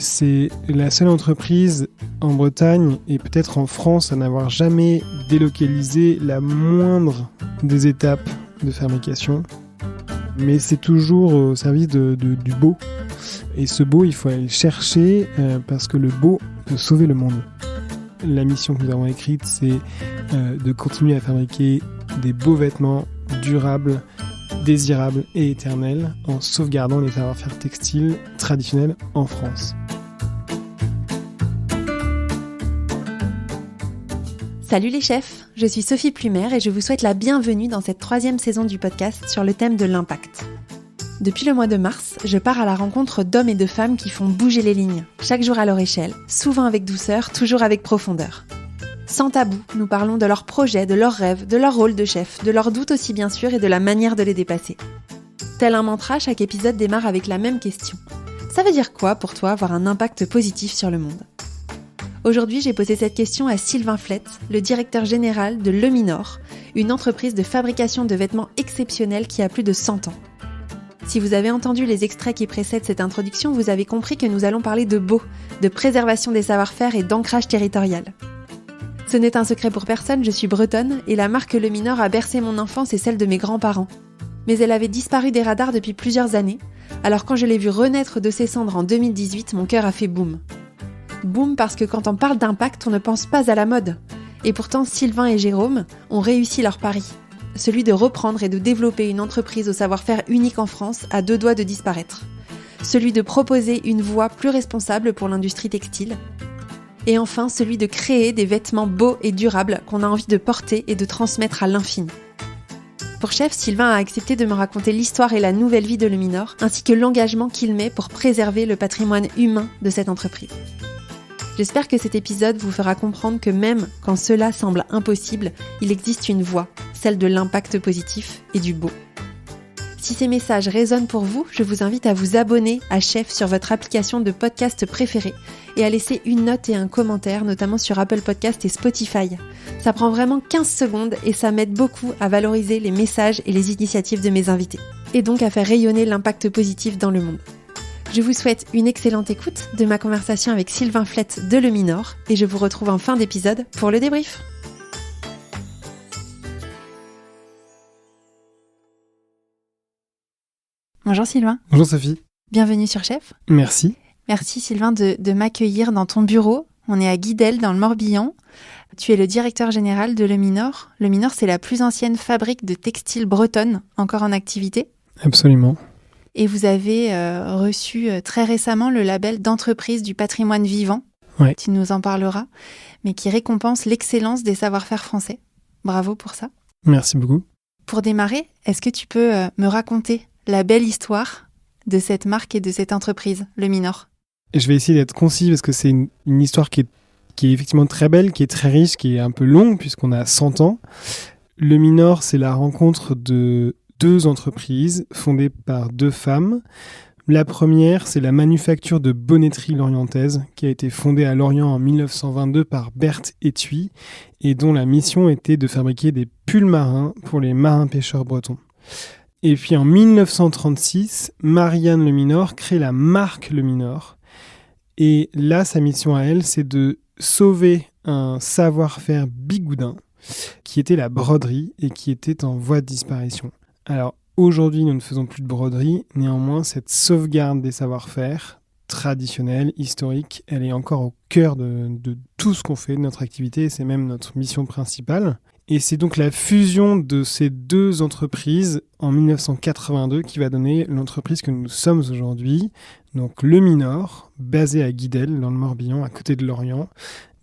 C'est la seule entreprise en Bretagne et peut-être en France à n'avoir jamais délocalisé la moindre des étapes de fabrication. Mais c'est toujours au service du beau. Et ce beau, il faut aller le chercher parce que le beau peut sauver le monde. La mission que nous avons écrite, c'est de continuer à fabriquer des beaux vêtements durables, désirables et éternels en sauvegardant les savoir-faire textiles traditionnels en France. Salut les chefs, je suis Sophie Plumer et je vous souhaite la bienvenue dans cette 3e saison du podcast sur le thème de l'impact. Depuis le mois de mars, je pars à la rencontre d'hommes et de femmes qui font bouger les lignes, chaque jour à leur échelle, souvent avec douceur, toujours avec profondeur. Sans tabou, nous parlons de leurs projets, de leurs rêves, de leur rôle de chef, de leurs doutes aussi bien sûr et de la manière de les dépasser. Tel un mantra, chaque épisode démarre avec la même question. Ça veut dire quoi pour toi avoir un impact positif sur le monde ? Aujourd'hui, j'ai posé cette question à Sylvain Flett, le directeur général de Leminor, une entreprise de fabrication de vêtements exceptionnels qui a plus de 100 ans. Si vous avez entendu les extraits qui précèdent cette introduction, vous avez compris que nous allons parler de beau, de préservation des savoir-faire et d'ancrage territorial. Ce n'est un secret pour personne, je suis bretonne et la marque Leminor a bercé mon enfance et celle de mes grands-parents. Mais elle avait disparu des radars depuis plusieurs années, alors quand je l'ai vue renaître de ses cendres en 2018, mon cœur a fait boum. Boum parce que quand on parle d'impact, on ne pense pas à la mode. Et pourtant, Sylvain et Jérôme ont réussi leur pari. Celui de reprendre et de développer une entreprise au savoir-faire unique en France à 2 doigts de disparaître. Celui de proposer une voie plus responsable pour l'industrie textile. Et enfin, celui de créer des vêtements beaux et durables qu'on a envie de porter et de transmettre à l'infini. Pour chef, Sylvain a accepté de me raconter l'histoire et la nouvelle vie de Leminor, ainsi que l'engagement qu'il met pour préserver le patrimoine humain de cette entreprise. J'espère que cet épisode vous fera comprendre que même quand cela semble impossible, il existe une voie, celle de l'impact positif et du beau. Si ces messages résonnent pour vous, je vous invite à vous abonner à Chef sur votre application de podcast préférée et à laisser une note et un commentaire, notamment sur Apple Podcast et Spotify. Ça prend vraiment 15 secondes et ça m'aide beaucoup à valoriser les messages et les initiatives de mes invités, et donc à faire rayonner l'impact positif dans le monde. Je vous souhaite une excellente écoute de ma conversation avec Sylvain Flett de Leminor et je vous retrouve en fin d'épisode pour le débrief. Bonjour Sylvain. Bonjour Sophie. Bienvenue sur Chef. Merci. Merci Sylvain de m'accueillir dans ton bureau. On est à Guidel dans le Morbihan. Tu es le directeur général de Leminor. Leminor, c'est la plus ancienne fabrique de textiles bretonne encore en activité. Absolument. Et vous avez reçu très récemment le label d'entreprise du patrimoine vivant. Ouais. Tu nous en parleras, mais qui récompense l'excellence des savoir-faire français. Bravo pour ça. Merci beaucoup. Pour démarrer, est-ce que tu peux me raconter la belle histoire de cette marque et de cette entreprise, Leminor ? Je vais essayer d'être concis parce que c'est une histoire qui est effectivement très belle, qui est très riche, qui est un peu longue puisqu'on a 100 ans. Leminor, c'est la rencontre de 2 entreprises fondées par 2 femmes. La première, c'est la manufacture de bonnetterie lorientaise qui a été fondée à Lorient en 1922 par Berthe Etui et dont la mission était de fabriquer des pulls marins pour les marins-pêcheurs bretons. Et puis en 1936, Marianne Leminor crée la marque Leminor. Et là, sa mission à elle, c'est de sauver un savoir-faire bigoudin qui était la broderie et qui était en voie de disparition. Alors aujourd'hui, nous ne faisons plus de broderie, néanmoins cette sauvegarde des savoir-faire traditionnels, historiques, elle est encore au cœur de tout ce qu'on fait, de notre activité, et c'est même notre mission principale. Et c'est donc la fusion de ces 2 entreprises en 1982 qui va donner l'entreprise que nous sommes aujourd'hui, donc Leminor, basée à Guidel, dans le Morbihan, à côté de Lorient,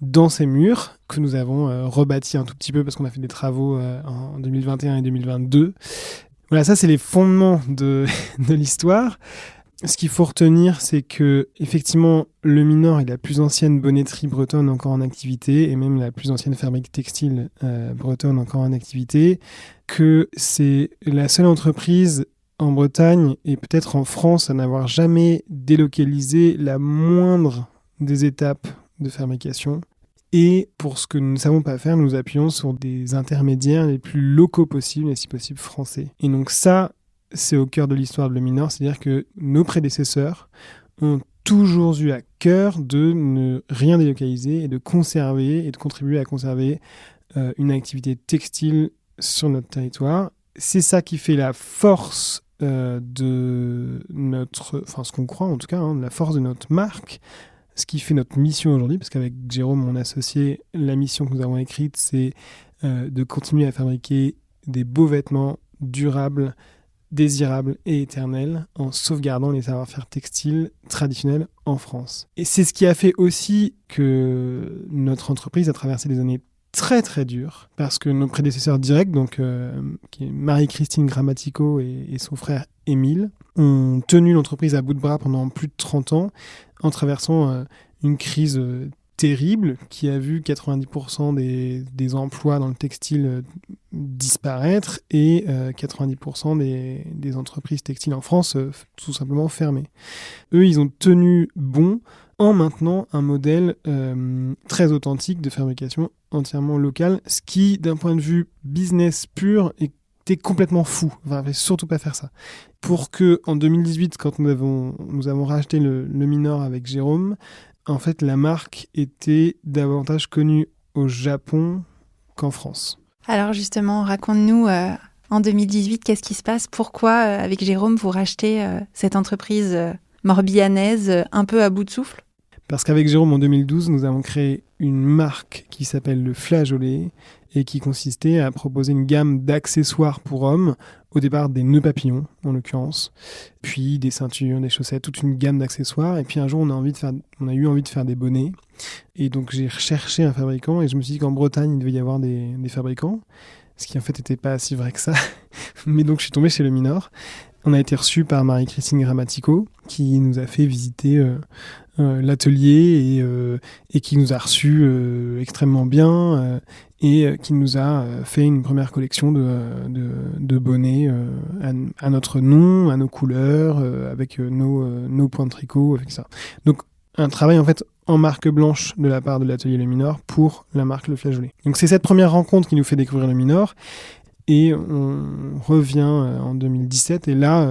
dans ces murs que nous avons rebâtis un tout petit peu parce qu'on a fait des travaux en 2021 et 2022. Voilà, ça c'est les fondements de l'histoire. Ce qu'il faut retenir, c'est que effectivement, Leminor est la plus ancienne bonnetterie bretonne encore en activité et même la plus ancienne fabrique textile bretonne encore en activité, que c'est la seule entreprise en Bretagne et peut-être en France à n'avoir jamais délocalisé la moindre des étapes de fabrication. Et pour ce que nous ne savons pas faire, nous appuyons sur des intermédiaires les plus locaux possibles et si possible français. Et donc ça, c'est au cœur de l'histoire de Leminor, c'est-à-dire que nos prédécesseurs ont toujours eu à cœur de ne rien délocaliser et de conserver et de contribuer à conserver une activité textile sur notre territoire. C'est ça qui fait la force de notre... Enfin, ce qu'on croit en tout cas, de la force de notre marque, ce qui fait notre mission aujourd'hui, parce qu'avec Jérôme, mon associé, la mission que nous avons écrite, c'est de continuer à fabriquer des beaux vêtements durables, désirables et éternels en sauvegardant les savoir-faire textiles traditionnels en France. Et c'est ce qui a fait aussi que notre entreprise a traversé des années très très dures, parce que nos prédécesseurs directs, donc qui est Marie-Christine Grammatico et son frère Émile, ont tenu l'entreprise à bout de bras pendant plus de 30 ans en traversant une crise terrible qui a vu 90% des emplois dans le textile disparaître et 90% des entreprises textiles en France tout simplement fermer. Eux, ils ont tenu bon en maintenant un modèle très authentique de fabrication entièrement locale, ce qui, d'un point de vue business pur, était complètement fou. Enfin, il ne fallait surtout pas faire ça. Pour que, en 2018, quand nous avons racheté le Minor avec Jérôme, en fait, la marque était davantage connue au Japon qu'en France. Alors justement, raconte-nous, en 2018, qu'est-ce qui se passe ? Pourquoi, avec Jérôme, vous rachetez cette entreprise morbihanaise un peu à bout de souffle ? Parce qu'avec Jérôme, en 2012, nous avons créé une marque qui s'appelle le Flageolet et qui consistait à proposer une gamme d'accessoires pour hommes, au départ des nœuds papillons, en l'occurrence, puis des ceintures, des chaussettes, toute une gamme d'accessoires. Et puis un jour, on a eu envie de faire des bonnets. Et donc, j'ai recherché un fabricant et je me suis dit qu'en Bretagne, il devait y avoir des fabricants, ce qui en fait n'était pas si vrai que ça. Mais donc, je suis tombé chez le Minor. On a été reçu par Marie-Christine Grammatico, qui nous a fait visiter l'atelier et qui nous a reçus extrêmement bien et qui nous a fait une première collection de bonnets à notre nom, à nos couleurs, avec nos points de tricot, avec ça. Donc un travail en fait en marque blanche de la part de l'atelier Le Minor pour la marque Le Flageolet. Donc c'est cette première rencontre qui nous fait découvrir le Minor. Et on revient en 2017 et là,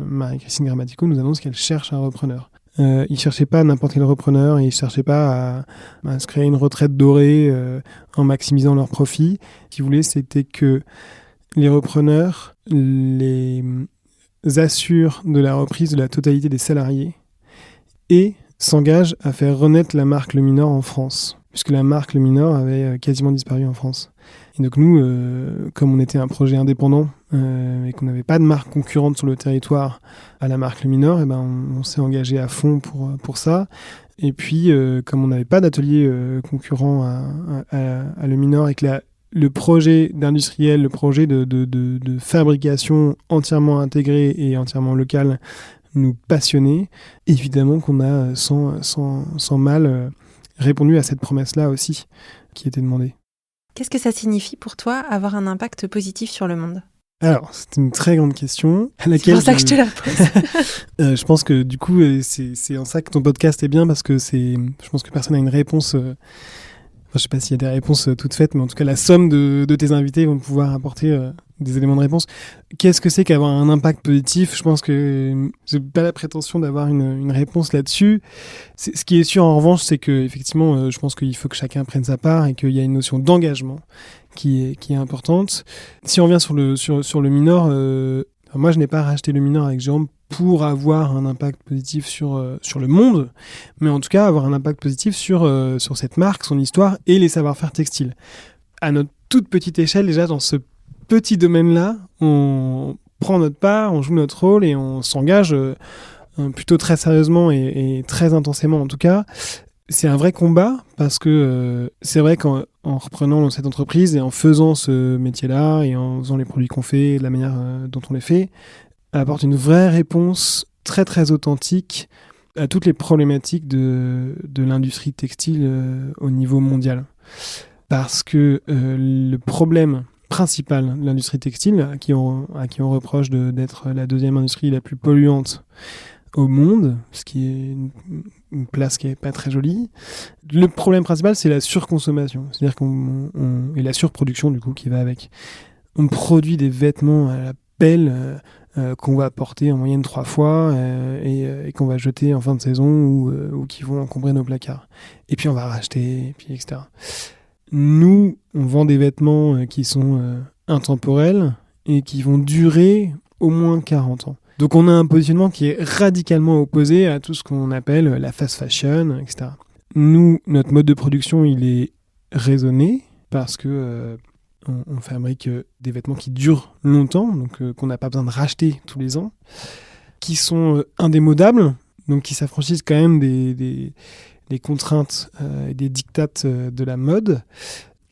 Marie-Christine Grammatico nous annonce qu'elle cherche un repreneur. Il ne cherchait pas n'importe quel repreneur, il ne cherchait pas à se créer une retraite dorée en maximisant leurs profits. Ce qu'ils voulaient, c'était que les repreneurs les assurent de la reprise de la totalité des salariés et s'engagent à faire renaître la marque Le Minor en France, puisque la marque Le Minor avait quasiment disparu en France. Et donc nous, comme on était un projet indépendant et qu'on n'avait pas de marque concurrente sur le territoire à la marque Le Minor, et on s'est engagé à fond pour ça. Et puis, comme on n'avait pas d'atelier concurrent à Le Minor et que le projet d'industriel, le projet de fabrication entièrement intégré et entièrement local nous passionnait, évidemment qu'on a sans mal répondu à cette promesse-là aussi qui était demandée. Qu'est-ce que ça signifie pour toi avoir un impact positif sur le monde ? Alors, c'est une très grande question à laquelle c'est pour ça que je te la pose. Je pense que du coup, c'est en ça que ton podcast est bien parce que je pense que personne n'a une réponse. Je ne sais pas s'il y a des réponses toutes faites, mais en tout cas, la somme de tes invités vont pouvoir apporter des éléments de réponse. Qu'est-ce que c'est qu'avoir un impact positif ? Je pense que j'ai pas la prétention d'avoir une réponse là-dessus. Ce qui est sûr, en revanche, c'est que effectivement, je pense qu'il faut que chacun prenne sa part et qu'il y a une notion d'engagement qui est importante. Si on revient sur le Minor, moi, je n'ai pas racheté le Minor avec Jérôme pour avoir un impact positif sur le monde, mais en tout cas avoir un impact positif sur cette marque, son histoire et les savoir-faire textiles. À notre toute petite échelle, déjà dans ce petit domaine-là, on prend notre part, on joue notre rôle et on s'engage plutôt très sérieusement et très intensément en tout cas. C'est un vrai combat parce que c'est vrai qu'en reprenant cette entreprise et en faisant ce métier-là et en faisant les produits qu'on fait de la manière dont on les fait, elle apporte une vraie réponse très très authentique à toutes les problématiques de l'industrie textile au niveau mondial. Parce que le problème principal de l'industrie textile, à qui on reproche d'être la deuxième industrie la plus polluante au monde, ce qui est une place qui n'est pas très jolie. Le problème principal, c'est la surconsommation, c'est-à-dire et la surproduction du coup qui va avec. On produit des vêtements à la pelle qu'on va porter en moyenne 3 fois et qu'on va jeter en fin de saison ou qui vont encombrer nos placards. Et puis on va racheter, et puis etc. Nous, on vend des vêtements qui sont intemporels et qui vont durer au moins 40 ans. Donc on a un positionnement qui est radicalement opposé à tout ce qu'on appelle la fast fashion, etc. Nous, notre mode de production, il est raisonné parce que on fabrique des vêtements qui durent longtemps, donc qu'on n'a pas besoin de racheter tous les ans, qui sont indémodables, donc qui s'affranchissent quand même des contraintes et des dictates de la mode,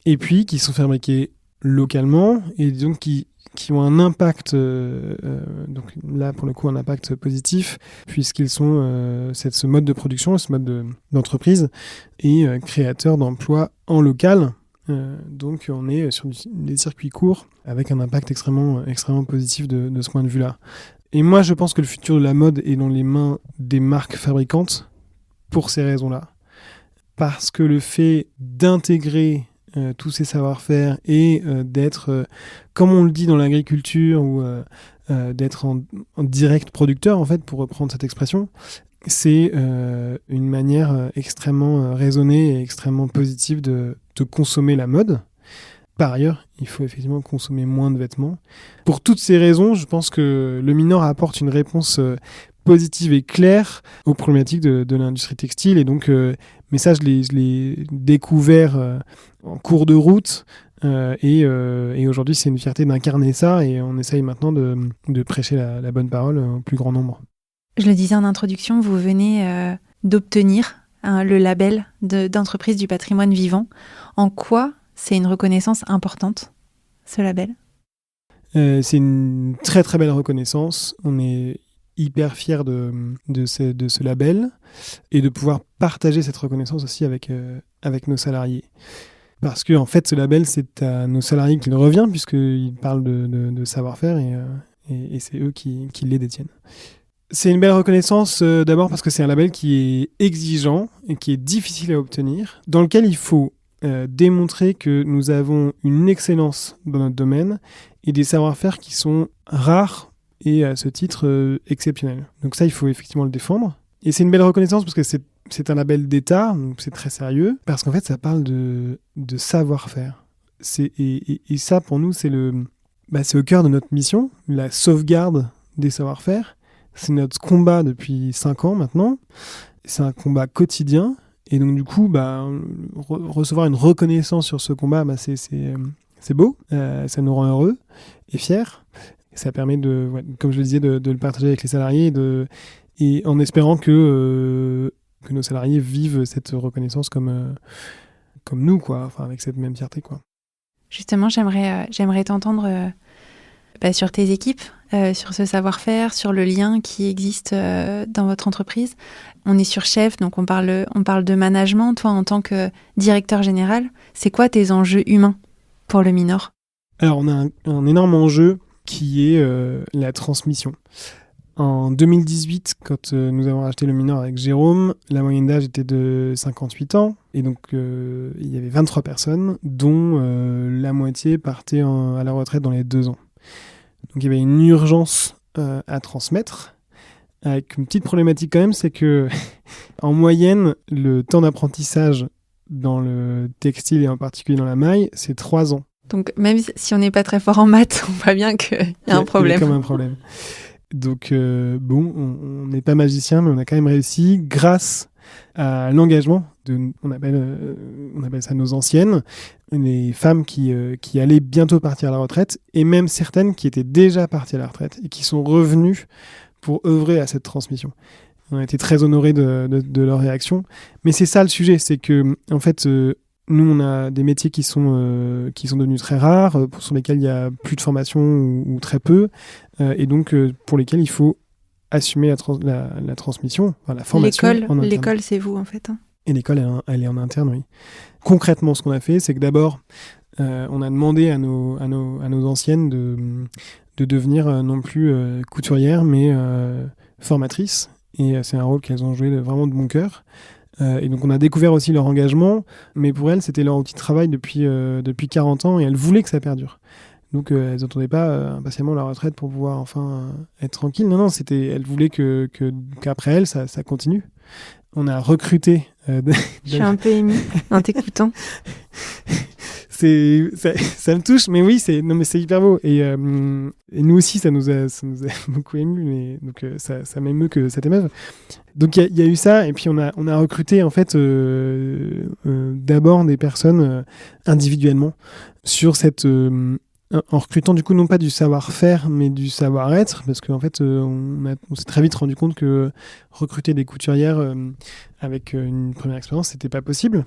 et puis qui sont fabriqués localement et donc qui ont un impact, donc là pour le coup un impact positif, puisqu'ils sont ce mode de production, ce mode d'entreprise est créateur d'emplois en local. Donc on est sur des circuits courts avec un impact extrêmement positif de ce point de vue-là. Et moi je pense que le futur de la mode est dans les mains des marques fabricantes pour ces raisons-là. Parce que le fait d'intégrer tous ces savoir-faire et d'être, comme on le dit dans l'agriculture, ou d'être en direct producteur, en fait, pour reprendre cette expression, c'est une manière extrêmement raisonnée et extrêmement positive de consommer la mode. Par ailleurs, il faut effectivement consommer moins de vêtements. Pour toutes ces raisons, je pense que le Minor apporte une réponse positive et claire aux problématiques de l'industrie textile. Et donc, mais ça, je l'ai découvert en cours de route. Et aujourd'hui, c'est une fierté d'incarner ça. Et on essaye maintenant de prêcher la bonne parole au plus grand nombre. Je le disais en introduction, vous venez d'obtenir le label d'entreprise du patrimoine vivant. En quoi c'est une reconnaissance importante, ce label ? C'est une très très belle reconnaissance. On est hyper fiers de ce label et de pouvoir partager cette reconnaissance aussi avec nos salariés. Parce que en fait, ce label, c'est à nos salariés qu'il revient, puisqu'ils parlent de savoir-faire et c'est eux qui les détiennent. C'est une belle reconnaissance d'abord parce que c'est un label qui est exigeant et qui est difficile à obtenir, dans lequel il faut démontrer que nous avons une excellence dans notre domaine et des savoir-faire qui sont rares et à ce titre exceptionnels. Donc ça, il faut effectivement le défendre. Et c'est une belle reconnaissance parce que c'est un label d'État, donc c'est très sérieux, parce qu'en fait, ça parle de savoir-faire. Et ça, pour nous, c'est au cœur de notre mission, la sauvegarde des savoir-faire. C'est notre combat depuis 5 ans maintenant. C'est un combat quotidien. Et donc, du coup, recevoir une reconnaissance sur ce combat, c'est beau. Ça nous rend heureux et fiers. Et ça permet, comme je le disais, de le partager avec les salariés et en espérant que nos salariés vivent cette reconnaissance comme nous, quoi. Enfin, avec cette même fierté, quoi. Justement, j'aimerais t'entendre sur tes équipes, sur ce savoir-faire, sur le lien qui existe dans votre entreprise. On est sur Chef, donc on parle de management. Toi, en tant que directeur général, c'est quoi tes enjeux humains pour le Minor ? Alors, on a un énorme enjeu qui est la transmission. En 2018, quand nous avons racheté le Minor avec Jérôme, la moyenne d'âge était de 58 ans. Et donc, il y avait 23 personnes, dont la moitié partait à la retraite dans les 2 ans. Donc, il y avait une urgence à transmettre. Avec une petite problématique quand même, c'est que en moyenne, le temps d'apprentissage dans le textile et en particulier dans la maille, c'est 3 ans. Donc, même si on n'est pas très fort en maths, on voit bien qu'il y a un problème. Il y a comme un problème. Donc, on n'est pas magicien, mais on a quand même réussi grâce à l'engagement on appelle ça nos anciennes, les femmes qui allaient bientôt partir à la retraite, et même certaines qui étaient déjà parties à la retraite et qui sont revenues pour œuvrer à cette transmission. On a été très honorés de leur réaction. Mais c'est ça le sujet, c'est que en fait, nous, on a des métiers qui sont devenus très rares, sur lesquels il n'y a plus de formation ou très peu, et donc pour lesquels il faut assumer la transmission, enfin, la formation. L'école, c'est vous, en fait. Hein. Et l'école, elle est en interne, oui. Concrètement, ce qu'on a fait, c'est que d'abord, on a demandé à nos anciennes de devenir non plus couturières, mais formatrices. Et c'est un rôle qu'elles ont joué vraiment de bon cœur. Et donc on a découvert aussi leur engagement, mais pour elles, c'était leur outil de travail depuis 40 ans et elles voulaient que ça perdure. Donc elles n'attendaient pas impatiemment la retraite pour pouvoir enfin être tranquilles. Non, elles voulaient qu'après elles, ça continue. On a recruté... Je suis un peu émue en t'écoutant. Ça me touche, mais oui, c'est hyper beau. Et nous aussi, ça nous a beaucoup ému, mais donc ça m'émeut que ça t'émeuve. Donc il y a eu ça, et puis on a recruté en fait d'abord des personnes individuellement sur cette en recrutant du coup non pas du savoir-faire mais du savoir-être, parce qu'en fait on s'est très vite rendu compte que recruter des couturières avec une première expérience c'était pas possible,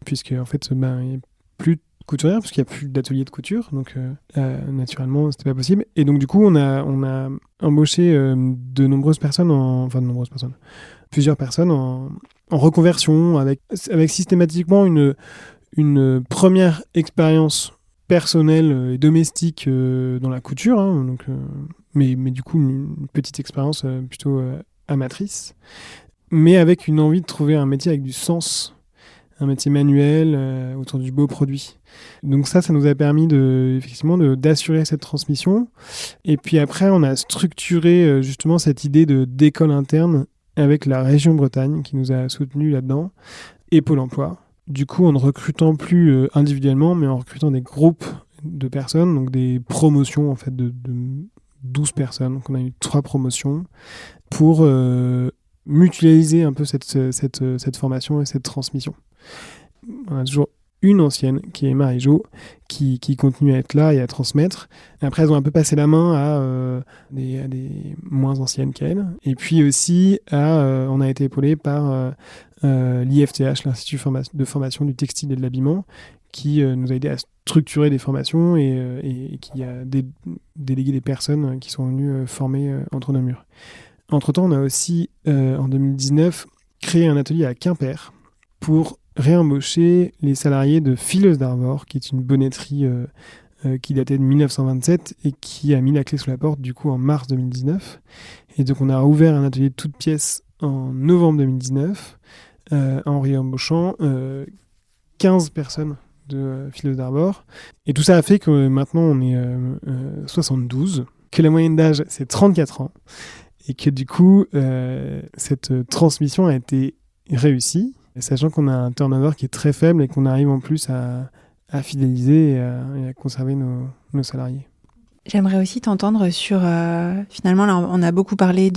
puisque en fait il n'y a plus de couturières, parce qu'il n'y a plus d'atelier de couture, donc naturellement c'était pas possible, et donc du coup on a embauché plusieurs personnes en reconversion, avec systématiquement une première expérience personnelle et domestique dans la couture, hein, donc, mais du coup une petite expérience plutôt amatrice, mais avec une envie de trouver un métier avec du sens, un métier manuel autour du beau produit. Donc ça nous a permis effectivement d'assurer cette transmission. Et puis après, on a structuré justement cette idée d'école interne avec la région Bretagne qui nous a soutenus là-dedans, et Pôle emploi. Du coup, en ne recrutant plus individuellement, mais en recrutant des groupes de personnes, donc des promotions en fait de 12 personnes. Donc on a eu 3 promotions pour mutualiser un peu cette formation et cette transmission. On a toujours une ancienne, qui est Marie-Jo, qui continue à être là et à transmettre. Et après, elles ont un peu passé la main à des moins anciennes qu'elles. Et puis aussi, on a été épaulé par l'IFTH, l'Institut de formation du textile et de l'habillement, qui nous a aidé à structurer des formations et qui a délégué des personnes qui sont venues former entre nos murs. Entre-temps, on a aussi, en 2019, créé un atelier à Quimper pour réembaucher les salariés de Fileuse d'Arvor, qui est une bonnetterie qui datait de 1927 et qui a mis la clé sous la porte du coup en mars 2019. Et donc on a ouvert un atelier de toutes pièces en novembre 2019 en réembauchant 15 personnes de Fileuse d'Arvor. Et tout ça a fait que maintenant on est 72, que la moyenne d'âge c'est 34 ans, et que du coup cette transmission a été réussie, sachant qu'on a un turnover qui est très faible et qu'on arrive en plus à fidéliser et à conserver nos salariés. J'aimerais aussi t'entendre sur, finalement, là, on a beaucoup parlé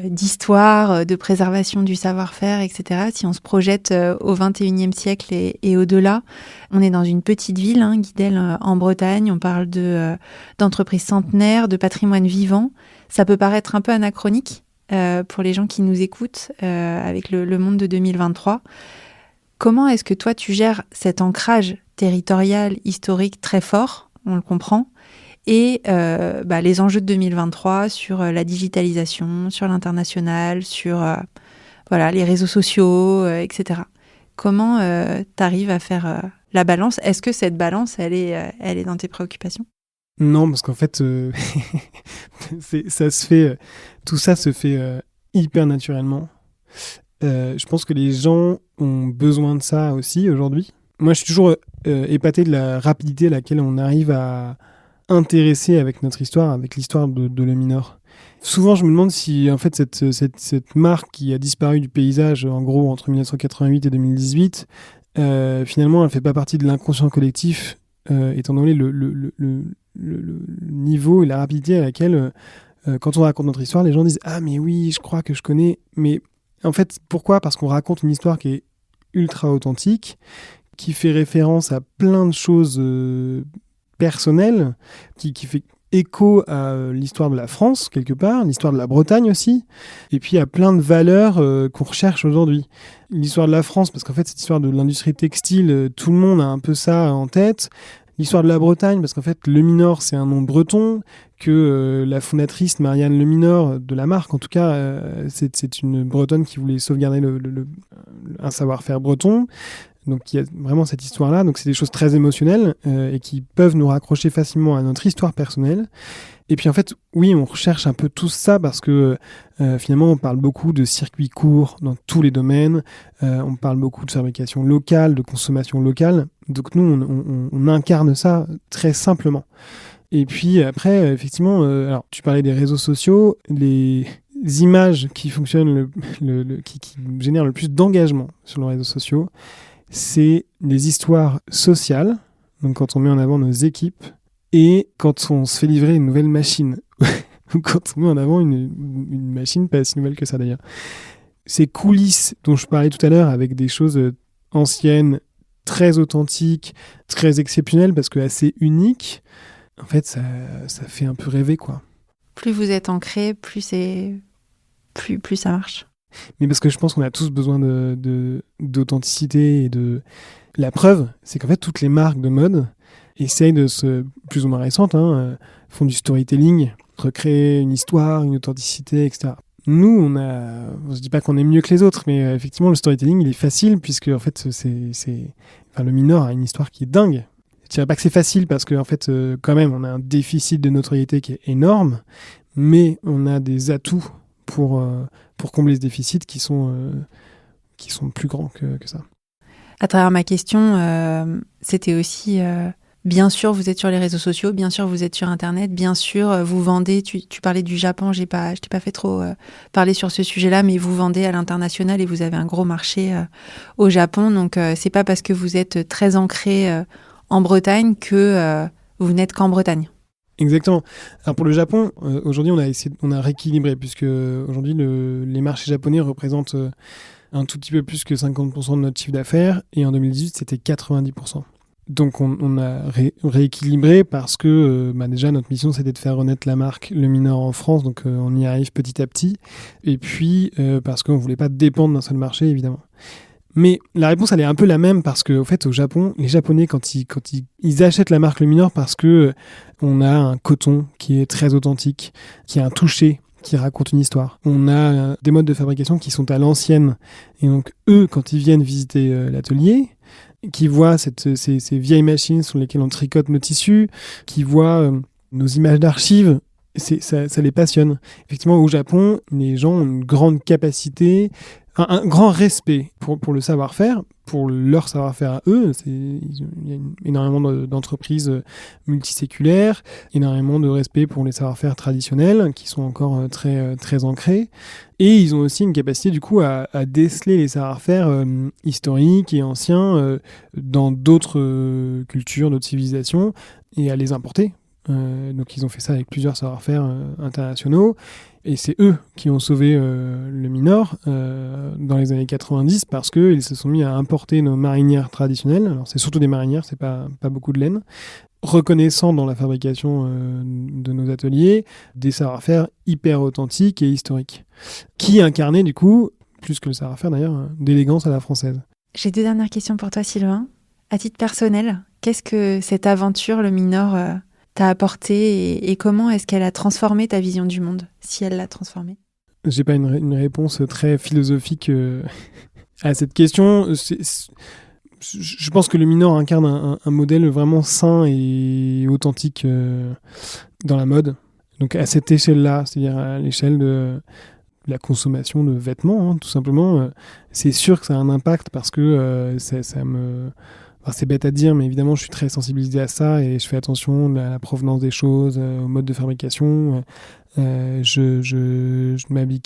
d'histoire, de préservation du savoir-faire, etc. Si on se projette au XXIe siècle et au-delà, on est dans une petite ville, hein, Guidel, en Bretagne. On parle d'entreprises centenaires, de patrimoine vivant. Ça peut paraître un peu anachronique pour les gens qui nous écoutent avec le monde de 2023. Comment est-ce que toi, tu gères cet ancrage territorial, historique très fort, on le comprend, et les enjeux de 2023 sur la digitalisation, sur l'international, sur les réseaux sociaux, etc. Comment tu arrives à faire la balance ? Est-ce que cette balance, elle est dans tes préoccupations ? Non, parce qu'en fait, tout ça se fait hyper naturellement. Je pense que les gens ont besoin de ça aussi aujourd'hui. Moi, je suis toujours épaté de la rapidité à laquelle on arrive à intéresser avec notre histoire, avec l'histoire de Le Minor. Souvent, je me demande si en fait cette marque qui a disparu du paysage, en gros entre 1988 et 2018, finalement, elle fait pas partie de l'inconscient collectif, étant donné le niveau et la rapidité à laquelle, quand on raconte notre histoire, les gens disent « Ah, mais oui, je crois que je connais ». Mais en fait, pourquoi ? Parce qu'on raconte une histoire qui est ultra authentique, qui fait référence à plein de choses personnelles, qui fait écho à l'histoire de la France, quelque part, l'histoire de la Bretagne aussi, et puis à plein de valeurs qu'on recherche aujourd'hui. L'histoire de la France, parce qu'en fait, cette histoire de l'industrie textile, tout le monde a un peu ça en tête. L'histoire de la Bretagne, parce qu'en fait, Le Minor, c'est un nom breton, que la fondatrice, Marianne Le Minor, de la marque, en tout cas, c'est une Bretonne qui voulait sauvegarder un savoir-faire breton. Donc il y a vraiment cette histoire-là. Donc c'est des choses très émotionnelles et qui peuvent nous raccrocher facilement à notre histoire personnelle. Et puis en fait, oui, on recherche un peu tout ça parce que finalement, on parle beaucoup de circuits courts dans tous les domaines. On parle beaucoup de fabrication locale, de consommation locale. Donc nous, on incarne ça très simplement. Et puis après, effectivement, alors tu parlais des réseaux sociaux, les images qui fonctionnent, qui génèrent le plus d'engagement sur les réseaux sociaux, c'est les histoires sociales. Donc quand on met en avant nos équipes, et quand on se fait livrer une nouvelle machine, ou quand on met en avant une machine pas si nouvelle que ça d'ailleurs. Ces coulisses dont je parlais tout à l'heure, avec des choses anciennes, très authentiques, très exceptionnelles, parce que assez uniques, en fait, ça fait un peu rêver, quoi. Plus vous êtes ancré, plus ça marche. Mais parce que je pense qu'on a tous besoin d'authenticité et de... La preuve, c'est qu'en fait, toutes les marques de mode essayent plus ou moins récentes, font du storytelling, recréer une histoire, une authenticité, etc. Nous, je dis pas qu'on est mieux que les autres, mais effectivement, le storytelling, il est facile, puisque en fait, le Minor a une histoire qui est dingue. Je dirais pas que c'est facile, parce qu'en fait, quand même, on a un déficit de notoriété qui est énorme, mais on a des atouts pour combler ce déficit qui sont plus grands que ça. À travers ma question, c'était aussi... bien sûr, vous êtes sur les réseaux sociaux, bien sûr, vous êtes sur Internet, bien sûr, vous vendez, tu parlais du Japon, je t'ai pas fait trop parler sur ce sujet-là, mais vous vendez à l'international et vous avez un gros marché au Japon, donc c'est pas parce que vous êtes très ancré en Bretagne que vous n'êtes qu'en Bretagne. Exactement. Alors pour le Japon, aujourd'hui on a rééquilibré, puisque aujourd'hui les marchés japonais représentent un tout petit peu plus que 50% de notre chiffre d'affaires, et en 2018 c'était 90%. Donc on a rééquilibré parce que déjà notre mission c'était de faire renaître la marque Le Minor en France, donc on y arrive petit à petit, et puis parce qu'on ne voulait pas dépendre d'un seul marché évidemment. Mais la réponse elle est un peu la même, parce qu'au fait au Japon, les Japonais quand ils achètent la marque Le Minor, parce que on a un coton qui est très authentique, qui a un toucher, qui raconte une histoire. On a des modes de fabrication qui sont à l'ancienne, et donc eux quand ils viennent visiter l'atelier, qui voient ces vieilles machines sur lesquelles on tricote nos tissus, qui voient nos images d'archives, ça les passionne. Effectivement, au Japon, les gens ont une grande capacité, un grand respect pour le savoir-faire, pour leur savoir-faire à eux. Il y a énormément d'entreprises multiséculaires, énormément de respect pour les savoir-faire traditionnels, qui sont encore très, très ancrés. Et ils ont aussi une capacité du coup à déceler les savoir-faire historiques et anciens dans d'autres cultures, d'autres civilisations, et à les importer. Donc ils ont fait ça avec plusieurs savoir-faire internationaux, et c'est eux qui ont sauvé le Minor dans les années 90, parce qu'ils se sont mis à importer nos marinières traditionnelles. Alors c'est surtout des marinières, c'est pas beaucoup de laine, reconnaissant dans la fabrication de nos ateliers des savoir-faire hyper authentiques et historiques, qui incarnaient du coup, plus que le savoir-faire d'ailleurs, d'élégance à la française. J'ai 2 dernières questions pour toi, Sylvain. À titre personnel, qu'est-ce que cette aventure, le Minor, t'a apporté, et comment est-ce qu'elle a transformé ta vision du monde, si elle l'a transformée? J'ai pas une réponse très philosophique à cette question. Je pense que le Minor incarne un modèle vraiment sain et authentique dans la mode. Donc à cette échelle-là, c'est-à-dire à l'échelle de la consommation de vêtements, tout simplement, c'est sûr que ça a un impact, parce que ça me... Enfin, c'est bête à dire, mais évidemment, je suis très sensibilisé à ça, et je fais attention à la provenance des choses, au mode de fabrication. Je m'habille,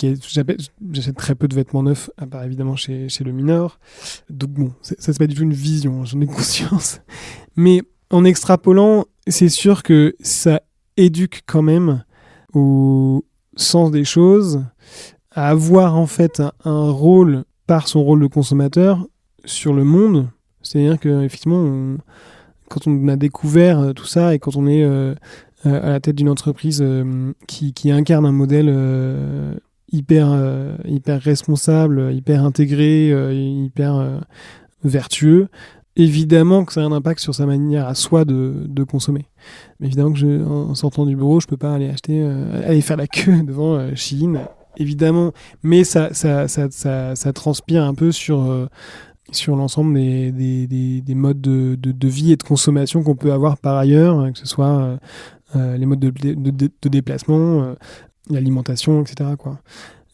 j'achète très peu de vêtements neufs, à part évidemment chez le Minor. Donc bon, ça c'est pas du tout une vision, j'en ai conscience. Mais en extrapolant, c'est sûr que ça éduque quand même au sens des choses, à avoir en fait un rôle, par son rôle de consommateur, sur le monde. C'est-à-dire qu'effectivement, quand on a découvert tout ça, et quand on est à la tête d'une entreprise qui incarne un modèle hyper responsable, hyper intégré, hyper vertueux, évidemment que ça a un impact sur sa manière à soi de consommer. Mais évidemment que en sortant du bureau, je peux pas aller aller faire la queue devant Shein, évidemment. Mais ça transpire un peu sur l'ensemble des modes de vie et de consommation qu'on peut avoir par ailleurs, que ce soit les modes de déplacement, l'alimentation, etc., quoi.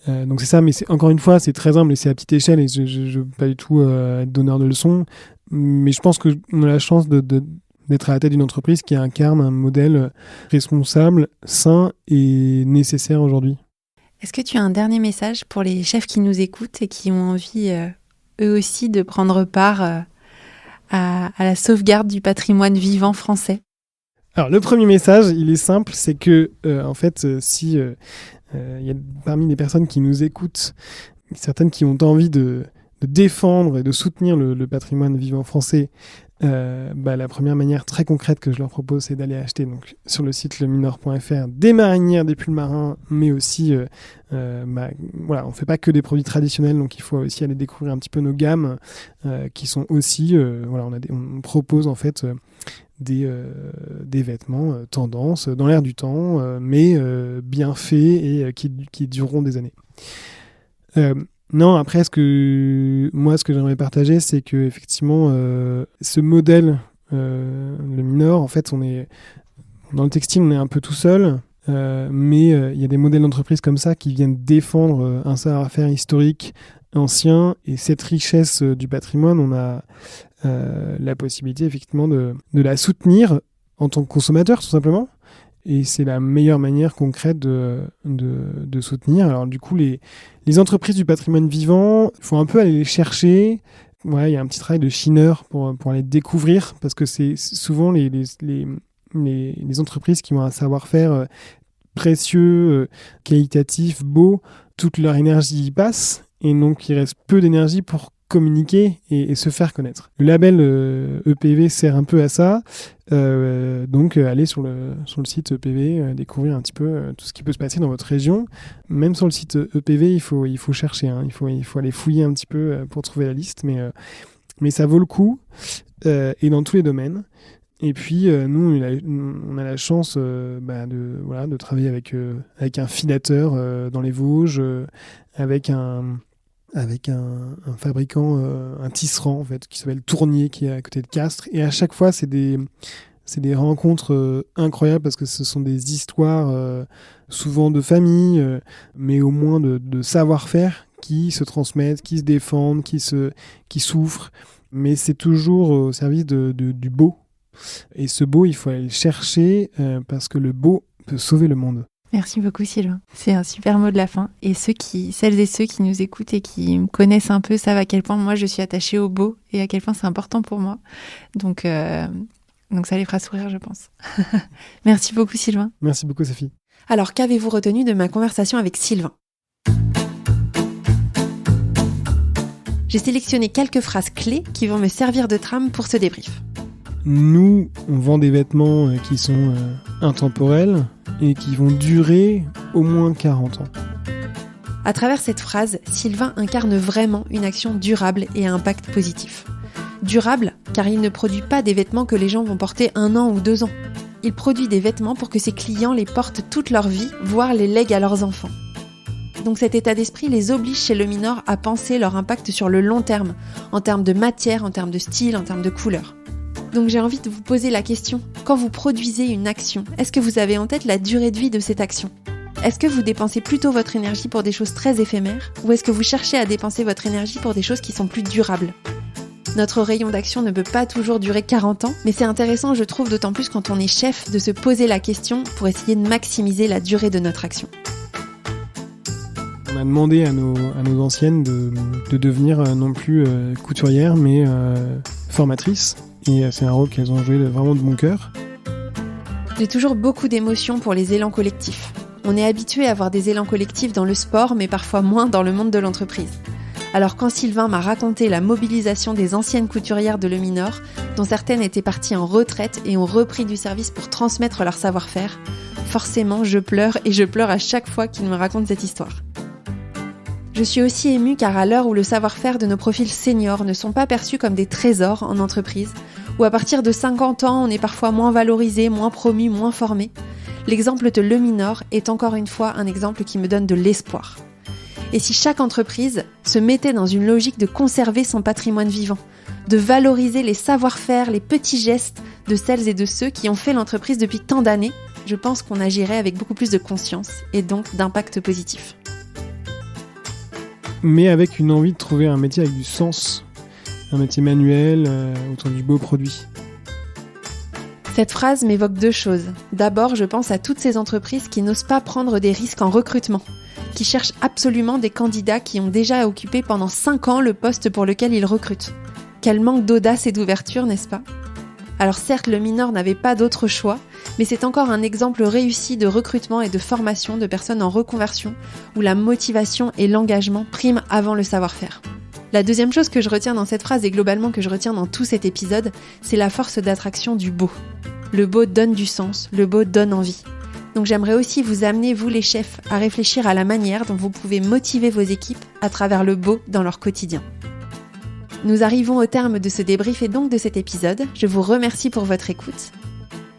Donc c'est ça, mais encore une fois, c'est très humble et c'est à petite échelle et je ne veux pas du tout être donneur de leçons, mais je pense qu'on a la chance d'être à la tête d'une entreprise qui incarne un modèle responsable, sain et nécessaire aujourd'hui. Est-ce que tu as un dernier message pour les chefs qui nous écoutent et qui ont envie, eux aussi, de prendre part à la sauvegarde du patrimoine vivant français ? Alors, le premier message, il est simple, c'est que, en fait, si il y a parmi les personnes qui nous écoutent, certaines qui ont envie de défendre et de soutenir le patrimoine vivant français, la première manière très concrète que je leur propose, c'est d'aller acheter donc, sur le site leminor.fr des marinières, des pulls marins, mais aussi, on fait pas que des produits traditionnels, donc il faut aussi aller découvrir un petit peu nos gammes, qui sont aussi, on propose en fait des vêtements tendance dans l'air du temps, mais bien faits et qui dureront des années. Non, après, ce que j'aimerais partager, c'est que effectivement, ce modèle, le Minor, en fait, on est dans le textile, on est un peu tout seul, mais il y a des modèles d'entreprise comme ça qui viennent défendre un savoir-faire historique, ancien, et cette richesse du patrimoine, on a la possibilité effectivement de la soutenir en tant que consommateur, tout simplement. Et c'est la meilleure manière concrète de soutenir. Alors du coup, les entreprises du patrimoine vivant, il faut un peu aller les chercher. Ouais, il y a un petit travail de chineur pour aller découvrir, parce que c'est souvent les entreprises qui ont un savoir-faire précieux, qualitatif, beau, toute leur énergie y passe, et donc il reste peu d'énergie pour communiquer et se faire connaître. Le label EPV sert un peu à ça, donc allez sur le site EPV, découvrir un petit peu tout ce qui peut se passer dans votre région. Même sur le site EPV, il faut chercher, il faut aller fouiller un petit peu pour trouver la liste, mais ça vaut le coup, et dans tous les domaines. Et puis nous, on a la chance de travailler avec un filateur dans les Vosges, avec un fabricant, un tisserand en fait, qui s'appelle Tournier, qui est à côté de Castres. Et à chaque fois, c'est des rencontres incroyables, parce que ce sont des histoires souvent de famille, mais au moins de savoir-faire qui se transmettent, qui se défendent, qui souffrent. Mais c'est toujours au service du beau. Et ce beau, il faut aller le chercher, parce que le beau peut sauver le monde. Merci beaucoup Sylvain, c'est un super mot de la fin. Et celles et ceux qui nous écoutent et qui me connaissent un peu savent à quel point moi je suis attachée au beau et à quel point c'est important pour moi. Donc ça les fera sourire, je pense. Merci beaucoup Sylvain. Merci beaucoup Sophie. Alors qu'avez-vous retenu de ma conversation avec Sylvain ? J'ai sélectionné quelques phrases clés qui vont me servir de trame pour ce débrief. Nous, on vend des vêtements qui sont intemporels et qui vont durer au moins 40 ans. À travers cette phrase, Sylvain incarne vraiment une action durable et à impact positif. Durable, car il ne produit pas des vêtements que les gens vont porter 1 an ou 2 ans. Il produit des vêtements pour que ses clients les portent toute leur vie, voire les lèguent à leurs enfants. Donc cet état d'esprit les oblige chez Leminor à penser leur impact sur le long terme, en termes de matière, en termes de style, en termes de couleur. Donc j'ai envie de vous poser la question, quand vous produisez une action, est-ce que vous avez en tête la durée de vie de cette action ? Est-ce que vous dépensez plutôt votre énergie pour des choses très éphémères, ou est-ce que vous cherchez à dépenser votre énergie pour des choses qui sont plus durables ? Notre rayon d'action ne peut pas toujours durer 40 ans, mais c'est intéressant, je trouve, d'autant plus quand on est chef, de se poser la question pour essayer de maximiser la durée de notre action. On a demandé à nos anciennes de devenir non plus couturières, mais formatrices. Et c'est un rôle qu'elles ont joué vraiment de bon cœur. J'ai toujours beaucoup d'émotions pour les élans collectifs. On est habitué à avoir des élans collectifs dans le sport, mais parfois moins dans le monde de l'entreprise. Alors quand Sylvain m'a raconté la mobilisation des anciennes couturières de Leminor, dont certaines étaient parties en retraite et ont repris du service pour transmettre leur savoir-faire, forcément je pleure, et je pleure à chaque fois qu'il me raconte cette histoire. Je suis aussi émue car à l'heure où le savoir-faire de nos profils seniors ne sont pas perçus comme des trésors en entreprise, où à partir de 50 ans on est parfois moins valorisé, moins promu, moins formé, l'exemple de Leminor est encore une fois un exemple qui me donne de l'espoir. Et si chaque entreprise se mettait dans une logique de conserver son patrimoine vivant, de valoriser les savoir-faire, les petits gestes de celles et de ceux qui ont fait l'entreprise depuis tant d'années, je pense qu'on agirait avec beaucoup plus de conscience et donc d'impact positif. Mais avec une envie de trouver un métier avec du sens, un métier manuel autour du beau produit. Cette phrase m'évoque 2 choses. D'abord, je pense à toutes ces entreprises qui n'osent pas prendre des risques en recrutement, qui cherchent absolument des candidats qui ont déjà occupé pendant 5 ans le poste pour lequel ils recrutent. Quel manque d'audace et d'ouverture, n'est-ce pas ? Alors certes, le Minor n'avait pas d'autre choix, mais c'est encore un exemple réussi de recrutement et de formation de personnes en reconversion, où la motivation et l'engagement priment avant le savoir-faire. La deuxième chose que je retiens dans cette phrase et globalement que je retiens dans tout cet épisode, c'est la force d'attraction du beau. Le beau donne du sens, le beau donne envie. Donc j'aimerais aussi vous amener, vous les chefs, à réfléchir à la manière dont vous pouvez motiver vos équipes à travers le beau dans leur quotidien. Nous arrivons au terme de ce débrief et donc de cet épisode. Je vous remercie pour votre écoute.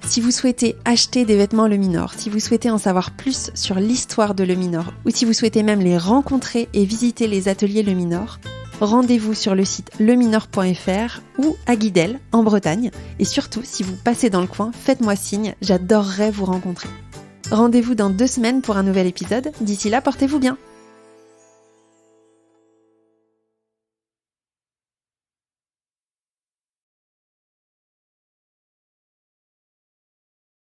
Si vous souhaitez acheter des vêtements Le Minor, si vous souhaitez en savoir plus sur l'histoire de Le Minor, ou si vous souhaitez même les rencontrer et visiter les ateliers Le Minor, rendez-vous sur le site leminor.fr ou à Guidel, en Bretagne. Et surtout, si vous passez dans le coin, faites-moi signe, j'adorerais vous rencontrer. Rendez-vous dans 2 semaines pour un nouvel épisode. D'ici là, portez-vous bien.